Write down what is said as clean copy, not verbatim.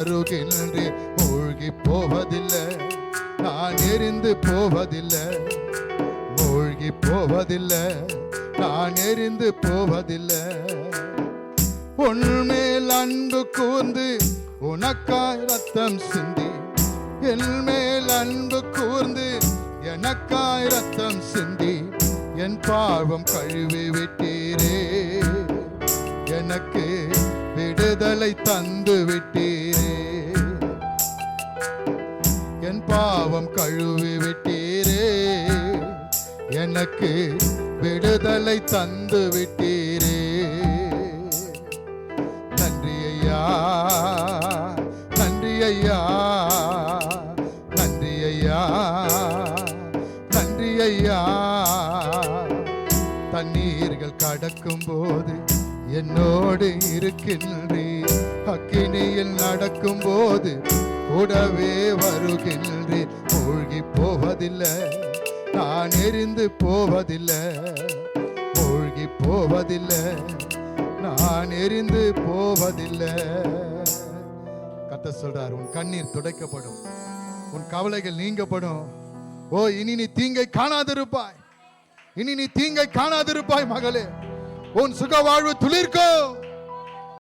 வருகின்றே மூழ்கி போவதில்லை, நான் எரிந்து போவதில்லை, மூழ்கி போவதில்லை, நான் எரிந்து போவதில்லை. உன்மேல் அன்பு கூர்ந்து உனக்காய் ரத்தம் சிந்தி, என் மேல் அன்பு கூர்ந்து எனக்காய் ரத்தம் சிந்தி, என் பாவம் கழுவி விட்டீரே, எனக்கு விடுதலை தந்து விட்டீரே, என் பாவம் கழுவி விட்டீரே, எனக்கு விடுதலை தந்து விட்டீரே. நன்றி ஐயா, நன்றி ஐயா, நன்றி ஐயா, நன்றி ஐயா. தண்ணீர்கள் கடக்கும் போது என்னோடு இருக்கின்றீர், அக்கினியில் நடக்கும் போது கூடவே வருகின்றீர். மூழ்கி போவதில்லை, நான் எரிந்து போவதில்லை, மூழ்கி போவதில்லை, நான் எரிந்து போவதில்லை. கர்த்தர் சொல்றார், உன் கண்ணீர் துடைக்கப்படும், உன் கவலைகள் நீங்கப்படும். ஓ, இனி நீ தீங்கை காணாதிருப்பாய், இனி நீ தீங்கை காணாதிருப்பாய் மகளே. உன் சுக வாழ்வு துளிர்க்கும்.